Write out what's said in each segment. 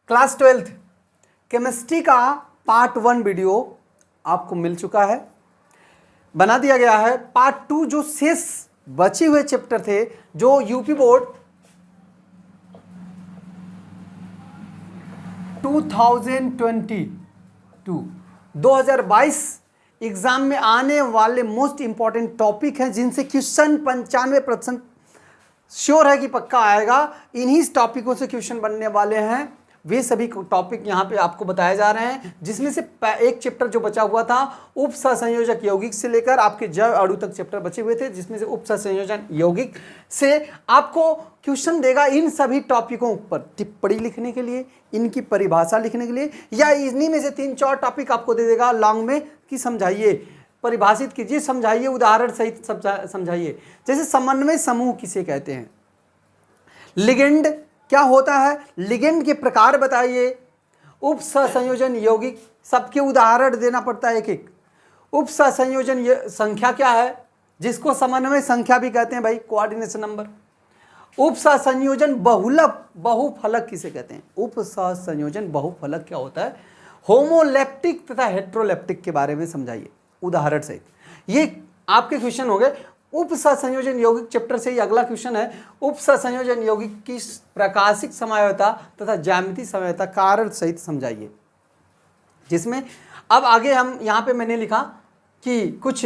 Class 12th chemistry का part 1 video आपको मिल चुका है, बना दिया गया है। पार्ट 2 जो शेष बचे हुए चैप्टर थे, जो यूपी बोर्ड 2022 एग्जाम में आने वाले मोस्ट इंपॉर्टेंट टॉपिक हैं, जिनसे क्वेश्चन 95% श्योर है कि पक्का आएगा। इन्हीं टॉपिकों से क्वेश्चन बनने वाले हैं। वे सभी टॉपिक यहाँ पे आपको बताए जा रहे हैं, जिसमें से एक चैप्टर जो बचा हुआ था उप सहसंयोजक यौगिक से लेकर आपके जैव अणु तक चैप्टर बचे हुए थे, जिसमें से उप सहसंयोजन यौगिक से आपको क्वेश्चन देगा इन सभी टॉपिकों पर टिप्पणी लिखने के लिए, इनकी परिभाषा लिखने के लिए, या इन्हीं में से 3-4 टॉपिक आपको दे देगा लॉन्ग में कि समझाइए, परिभाषित कीजिए, समझाइए, उदाहरण सहित समझाइए। जैसे समन्वय समूह किसे कहते हैं, लिगेंड क्या होता है, लिगेंड के प्रकार बताइए, उप सहसंयोजन यौगिक, सबके उदाहरण देना पड़ता है एक एक। उप सहसंयोजन संख्या क्या है, जिसको समन्वय संख्या भी कहते हैं भाई, कोऑर्डिनेशन नंबर। उप सहसंयोजन बहुफलक किसे कहते हैं, उप सहसंयोजन बहुफलक क्या होता है, होमोलेप्टिक तथा हेट्रोलेप्टिक के बारे में समझाइए उदाहरण सहित। ये आपके क्वेश्चन हो गए। उप सहसंयोजन यौगिक चैप्टर से ही अगला क्वेश्चन है, उप सहसंयोजन यौगिक की प्रकाशिक समयोता तथा ज्यामितीय समयोता कारण सहित समझाइए। जिसमें अब आगे हम यहाँ पे मैंने लिखा कि कुछ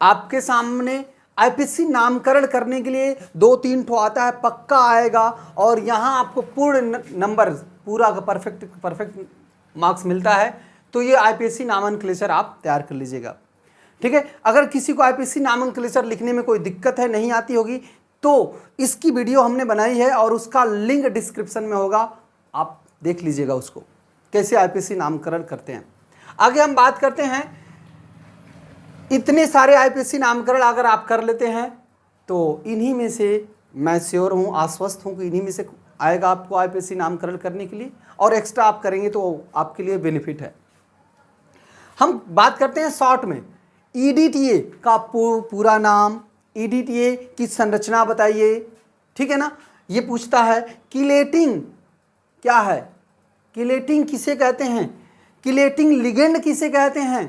आपके सामने आईपीसी नामकरण करने के लिए 2-3 ठो आता है, पक्का आएगा, और यहाँ आपको पूर्ण नंबर पूरा परफेक्ट मार्क्स मिलता है। तो ये आईपीसी नामांकन आप तैयार कर लीजिएगा, ठीक है। अगर किसी को आईपीसी नामांकन लिखने में कोई दिक्कत है, नहीं आती होगी, तो इसकी वीडियो हमने बनाई है और उसका लिंक डिस्क्रिप्शन में होगा, आप देख लीजिएगा उसको, कैसे आईपीसी नामकरण करते हैं। आगे हम बात करते हैं, इतने सारे आईपीसी नामकरण अगर आप कर लेते हैं तो इन्हीं में से मैं श्योर हूँ, आश्वस्त हूँ कि इन्हीं में से आएगा आपको आईपीसी नामकरण करने के लिए, और एक्स्ट्रा आप करेंगे तो आपके लिए बेनिफिट है। हम बात करते हैं शॉर्ट में, ईडीटीए का पूरा नाम, ईडीटीए की संरचना बताइए, ठीक है ना। ये पूछता है किलेटिंग क्या है, किलेटिंग किसे कहते हैं, किलेटिंग लिगेंड किसे कहते हैं,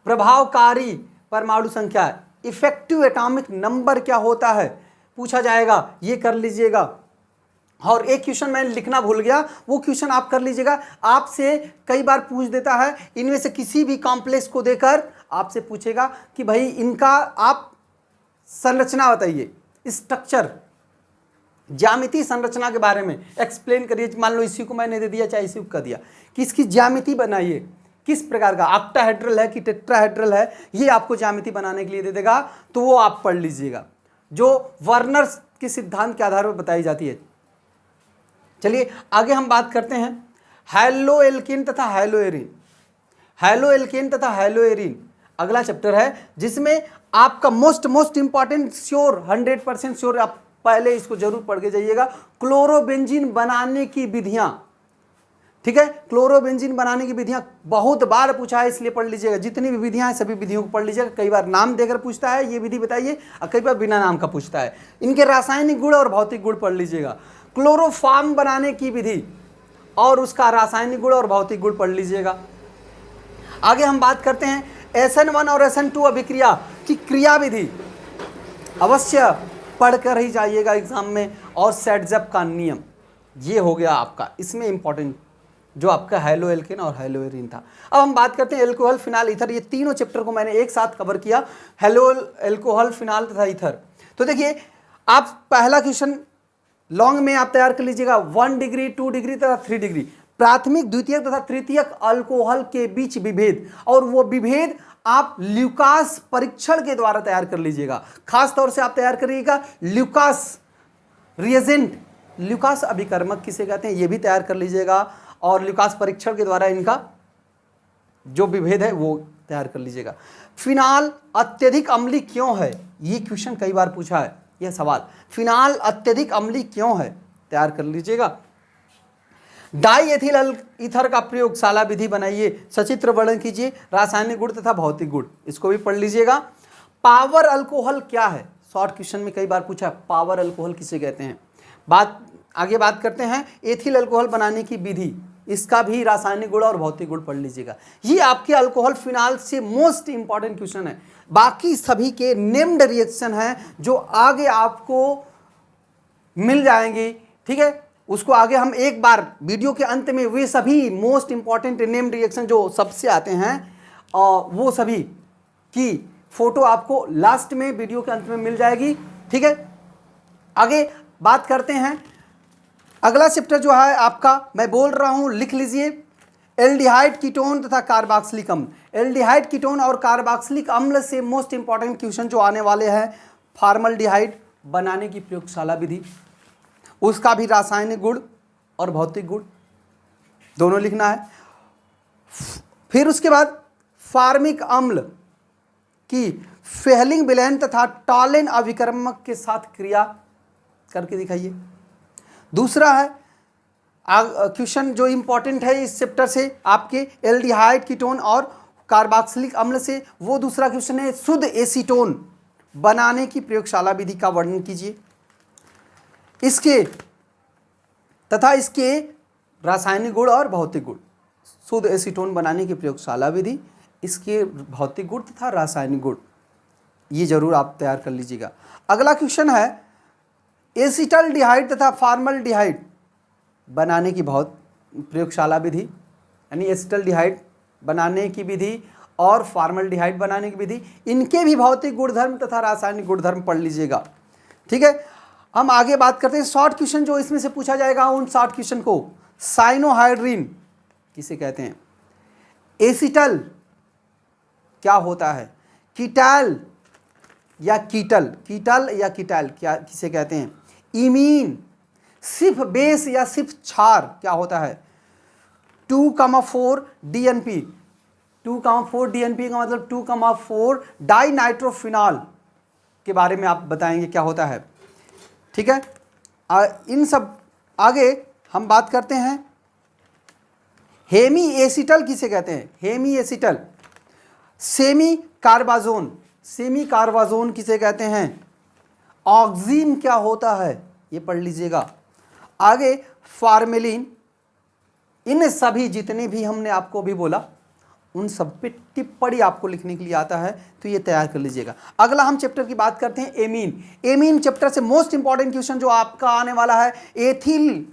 प्रभावकारी परमाणु संख्या, इफेक्टिव एटॉमिक नंबर क्या होता है, पूछा जाएगा, ये कर लीजिएगा। और एक क्वेश्चन मैं लिखना भूल गया, वो क्वेश्चन आप कर लीजिएगा। आपसे कई बार पूछ देता है, इनमें से किसी भी कॉम्प्लेक्स को देकर आपसे पूछेगा कि भाई इनका आप संरचना बताइए, स्ट्रक्चर, ज्यामिति संरचना के बारे में एक्सप्लेन करिए। मान लो इसी को मैंने दे दिया, चाहे इसी को कर दिया, कि इसकी ज्यामिति बनाइए, किस प्रकार का ऑक्टाहेड्रल है कि टेट्राहेड्रल है, ये आपको ज्यामिति बनाने के लिए दे देगा, तो वो आप पढ़ लीजिएगा, जो वर्नर्स के सिद्धांत के आधार पर बताई जाती है। चलिए आगे हम बात करते हैं हैलोएल्केन तथा हैलोएरीन। हैलोएल्केन तथा हैलोएरीन अगला चैप्टर है, जिसमें आपका मोस्ट इंपॉर्टेंट श्योर 100% श्योर, आप पहले इसको जरूर पढ़ के जाइएगा, क्लोरोबेंजीन बनाने की विधियां, ठीक है। क्लोरोबेंजीन बनाने की विधियां बहुत बार पूछा है, इसलिए पढ़ लीजिएगा। जितनी भी विधियां हैं सभी विधियों को पढ़ लीजिएगा। कई बार नाम देकर पूछता है, ये विधि बताइए, और कई बार बिना नाम का पूछता है। इनके रासायनिक गुण और भौतिक गुण पढ़ लीजिएगा। क्लोरोफॉर्म बनाने की विधि और उसका रासायनिक गुण और भौतिक गुण पढ़ लीजिएगा। आगे हम बात करते हैं SN1 और SN2 अभिक्रिया की क्रिया विधि, अवश्य पढ़कर ही जाइएगा एग्जाम में। और सेटजप का नियम, ये हो गया आपका इसमें इंपॉर्टेंट, जो आपका हैलोएल्केन और हैलोएरीन था। अब हम बात करते हैं एल्कोहल, फिनाल, ईथर। ये तीनों चैप्टर को मैंने एक साथ कवर किया, एल्कोहल, फिनाल तथा ईथर। तो देखिए, आप पहला क्वेश्चन लॉन्ग में आप तैयार कर लीजिएगा, 1 डिग्री, 2 डिग्री तथा 3 डिग्री, प्राथमिक, द्वितीयक तथा तृतीयक अल्कोहल के बीच विभेद, और वो विभेद आप ल्यूकास परीक्षण के द्वारा तैयार कर लीजिएगा। खास तौर से आप तैयार करिएगा ल्यूकास रिएजेंट, ल्यूकास अभिकर्मक किसे कहते हैं, ये भी तैयार कर लीजिएगा, और ल्यूकास परीक्षण के द्वारा इनका जो विभेद है वो तैयार कर लीजिएगा। फिनाल अत्यधिक अम्लीय क्यों है, ये क्वेश्चन कई बार पूछा है, यह सवाल, फिनाल अत्यधिक अम्लीय क्यों है, तैयार कर लीजिएगा। डाई एथिल ईथर का प्रयोगशाला विधि बनाइए, सचित्र वर्णन कीजिए, रासायनिक गुण तथा भौतिक गुण, इसको भी पढ़ लीजिएगा। पावर अल्कोहल क्या है, शॉर्ट क्वेश्चन में कई बार पूछा है, पावर अल्कोहल किसे कहते हैं। बात आगे बात करते हैं एथिल अल्कोहल बनाने की विधि, इसका भी रासायनिक गुण और भौतिक गुण पढ़ लीजिएगा। ये आपके अल्कोहल फिनाल से मोस्ट इंपॉर्टेंट क्वेश्चन है। बाकी सभी के नेम्ड रिएक्शन हैं जो आगे आपको मिल जाएंगे, ठीक है। उसको आगे हम एक बार वीडियो के अंत में वे सभी मोस्ट इंपॉर्टेंट नेम्ड रिएक्शन जो सबसे आते हैं और वो सभी की फोटो आपको लास्ट में वीडियो के अंत में मिल जाएगी, ठीक है। आगे बात करते हैं, अगला चैप्टर जो है आपका, मैं बोल रहा हूं लिख लीजिए, एल्डिहाइड कीटोन तथा कार्बोक्सिलिक अम्ल। एल्डिहाइड कीटोन और कार्बोक्सिलिक अम्ल से मोस्ट इंपॉर्टेंट क्वेश्चन जो आने वाले हैं, फॉर्मल्डिहाइड बनाने की प्रयोगशाला विधि, उसका भी रासायनिक गुण और भौतिक गुण दोनों लिखना है। फिर उसके बाद फार्मिक अम्ल की फेहलिंग विलयन तथा टॉलेन अभिकर्मक के साथ क्रिया करके दिखाइए। दूसरा है क्वेश्चन जो इंपॉर्टेंट है इस चैप्टर से आपके एल्डिहाइड कीटोन और कार्बोक्सिलिक अम्ल से, वो दूसरा क्वेश्चन है शुद्ध एसीटोन बनाने की प्रयोगशाला विधि का वर्णन कीजिए, इसके तथा इसके रासायनिक गुण और भौतिक गुण। शुद्ध एसीटोन बनाने की प्रयोगशाला विधि, इसके भौतिक गुण तथा रासायनिक गुण, ये जरूर आप तैयार कर लीजिएगा। अगला क्वेश्चन है एसिटल्डिहाइड तथा फॉर्मल्डिहाइड बनाने की प्रयोगशाला विधि, यानी एसिटल्डिहाइड बनाने की विधि और फॉर्मल्डिहाइड बनाने की विधि, इनके भी भौतिक गुणधर्म तथा रासायनिक गुणधर्म पढ़ लीजिएगा, ठीक है। हम आगे बात करते हैं शॉर्ट क्वेश्चन जो इसमें से पूछा जाएगा, उन शॉर्ट क्वेश्चन को। साइनोहाइड्रिन किसे कहते हैं, एसिटल क्या होता है, कीटल या कीटल क्या किसे कहते हैं, इमीन सिर्फ बेस या सिर्फ क्षार क्या होता है, 2,4 DNP। 2,4 DNP का मतलब 2,4 डाइनाइट्रोफिनॉल के बारे में आप बताएंगे क्या होता है, ठीक है। इन सब आगे हम बात करते हैं हेमी एसिटल किसे कहते हैं, हेमी एसिटल। सेमी कार्बाजोन किसे कहते हैं, ऑक्सीन क्या होता है, ये पढ़ लीजिएगा। आगे फार्मेलिन, इन सभी जितने भी हमने आपको भी बोला उन सब पे टिप्पणी आपको लिखने के लिए आता है, तो ये तैयार कर लीजिएगा। अगला हम चैप्टर की बात करते हैं एमीन। एमीन चैप्टर से मोस्ट इंपॉर्टेंट क्वेश्चन जो आपका आने वाला है, एथिल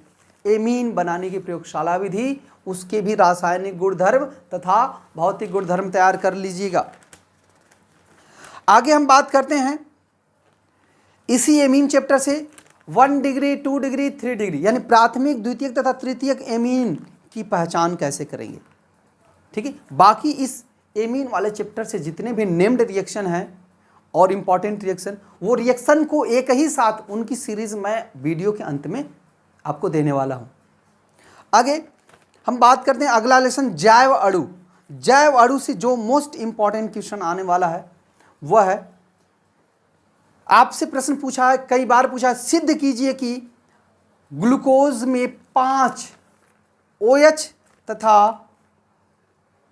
एमीन बनाने की प्रयोगशाला विधि, उसके भी रासायनिक गुणधर्म तथा भौतिक गुणधर्म तैयार कर लीजिएगा। आगे हम बात करते हैं इसी एमीन चैप्टर से 1 डिग्री 2 डिग्री 3 डिग्री, यानी प्राथमिक द्वितीयक तथा तृतीयक एमीन की पहचान कैसे करेंगे, ठीक है। बाकी इस एमीन वाले चैप्टर से जितने भी नेम्ड रिएक्शन हैं और इंपॉर्टेंट रिएक्शन, वो रिएक्शन को एक ही साथ उनकी सीरीज मैं वीडियो के अंत में आपको देने वाला हूं। आगे हम बात करते हैं अगला लेसन जैव अणु। जैव अणु से जो मोस्ट इंपॉर्टेंट क्वेश्चन आने वाला है वह है, आपसे प्रश्न पूछा है, कई बार पूछा है, सिद्ध कीजिए कि ग्लूकोज में 5 OH तथा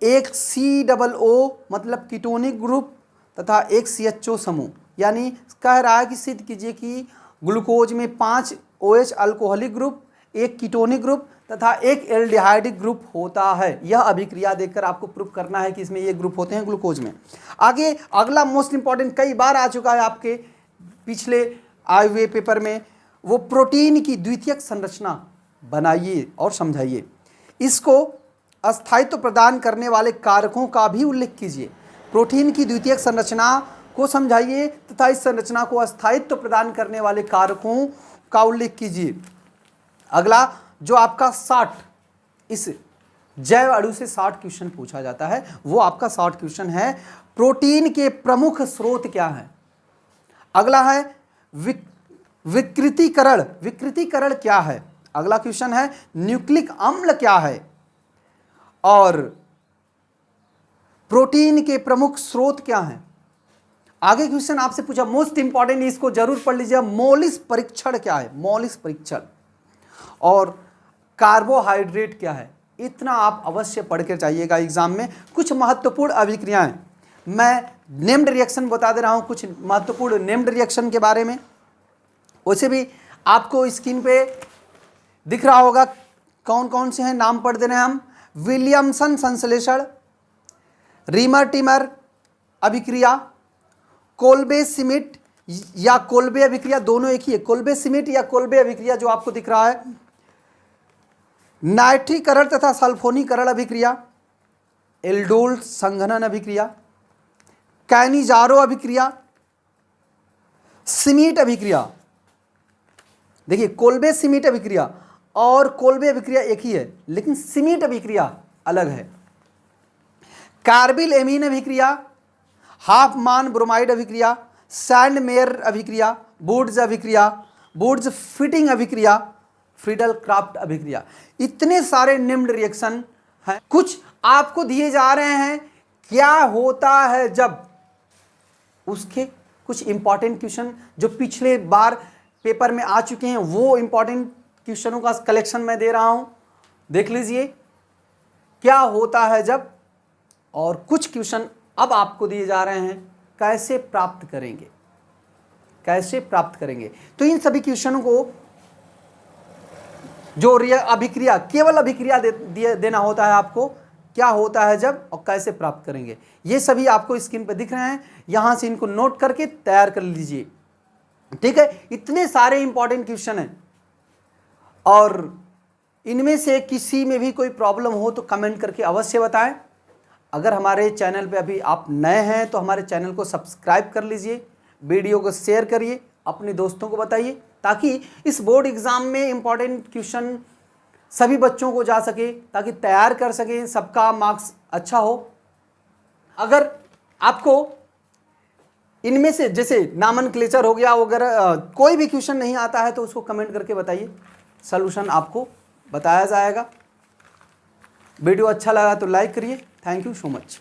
एक COO मतलब कीटोनिक ग्रुप तथा एक CHO समूह, यानी कह रहा है कि सिद्ध कीजिए कि ग्लूकोज में 5 OH अल्कोहलिक ग्रुप, एक कीटोनिक ग्रुप तथा एक एल्डिहाइडिक ग्रुप होता है। यह अभिक्रिया देखकर आपको प्रूफ करना है कि इसमें ये ग्रुप होते हैं ग्लूकोज में। आगे अगला मोस्ट इंपॉर्टेंट कई बार आ चुका है आपके पिछले आए हुए पेपर में, वो प्रोटीन की द्वितीयक संरचना बनाइए और समझाइए। इसको अस्थायित्व प्रदान करने वाले कारकों का भी उल्लेख कीजिए। प्रोटीन की द्वितीयक संरचना को समझाइए तथा इस संरचना को अस्थायित्व प्रदान करने वाले कारकों का उल्लेख कीजिए। अगला जो आपका 60 इस जैव अणु से 60 क्वेश्चन पूछा जाता है, वो आपका 60 क्वेश्चन है, प्रोटीन के प्रमुख स्रोत क्या हैं। अगला है विकृतीकरण। विकृतीकरण क्या है। अगला क्वेश्चन है न्यूक्लिक अम्ल क्या है, और प्रोटीन के प्रमुख स्रोत क्या हैं। आगे क्वेश्चन आपसे पूछा मोस्ट इंपॉर्टेंट, इसको जरूर पढ़ लीजिए, मोलिस परीक्षण क्या है, मोलिस परीक्षण, और कार्बोहाइड्रेट क्या है। इतना आप अवश्य पढ़ के जाइएगा एग्जाम में। कुछ महत्वपूर्ण अभिक्रियाएं मैं नेम्ड रिएक्शन बता दे रहा हूं, कुछ महत्वपूर्ण नेम्ड रिएक्शन के बारे में। वैसे भी आपको स्क्रीन पे दिख रहा होगा कौन कौन से हैं, नाम पढ़ दे रहे हैं हम। विलियमसन संश्लेषण, रीमर टिमर अभिक्रिया, कोल्बे सिमिट या कोल्बे अभिक्रिया, दोनों एक ही है, कोल्बे सिमिट या कोल्बे अभिक्रिया जो आपको दिख रहा है, नाइट्रीकरण तथा सल्फोनीकरण अभिक्रिया, एल्डोल संघनन अभिक्रिया, कैनिजारो अभिक्रिया, सिमिट अभिक्रिया। देखिए कोल्बे सिमिट अभिक्रिया और कोल्बे अभिक्रिया एक ही है, लेकिन सिमिट अभिक्रिया अलग है। कार्बिल एमीन अभिक्रिया, हाफमान ब्रोमाइड अभिक्रिया, सैंड मेयर अभिक्रिया, वुड्स अभिक्रिया, वुड्स फिटिंग अभिक्रिया, फ्रीडल क्राफ्ट अभिक्रिया। इतने सारे निम्न रिएक्शन हैं, कुछ आपको दिए जा रहे हैं। क्या होता है जब, उसके कुछ इंपॉर्टेंट क्वेश्चन जो पिछले बार पेपर में आ चुके हैं, वो इंपॉर्टेंट क्वेश्चनों का कलेक्शन मैं दे रहा हूं, देख लीजिए क्या होता है जब। और कुछ क्वेश्चन अब आपको दिए जा रहे हैं, कैसे प्राप्त करेंगे, कैसे प्राप्त करेंगे। तो इन सभी क्वेश्चनों को जो अभिक्रिया, केवल अभिक्रिया देना होता है आपको, क्या होता है जब और कैसे प्राप्त करेंगे, ये सभी आपको स्क्रीन पर दिख रहे हैं। यहां से इनको नोट करके तैयार कर लीजिए, ठीक है। इतने सारे इंपॉर्टेंट क्वेश्चन हैं और इनमें से किसी में भी कोई प्रॉब्लम हो तो कमेंट करके अवश्य बताएं। अगर हमारे चैनल पे अभी आप नए हैं तो हमारे चैनल को सब्सक्राइब कर लीजिए, वीडियो को शेयर करिए, अपने दोस्तों को बताइए, ताकि इस बोर्ड एग्जाम में इंपॉर्टेंट क्वेश्चन सभी बच्चों को जा सके, ताकि तैयार कर सकें, सबका मार्क्स अच्छा हो। अगर आपको इनमें से जैसे नॉमेनक्लेचर हो गया वगैरह कोई भी क्वेश्चन नहीं आता है तो उसको कमेंट करके बताइए, सलूशन आपको बताया जाएगा। वीडियो अच्छा लगा तो लाइक करिए। Thank you so much.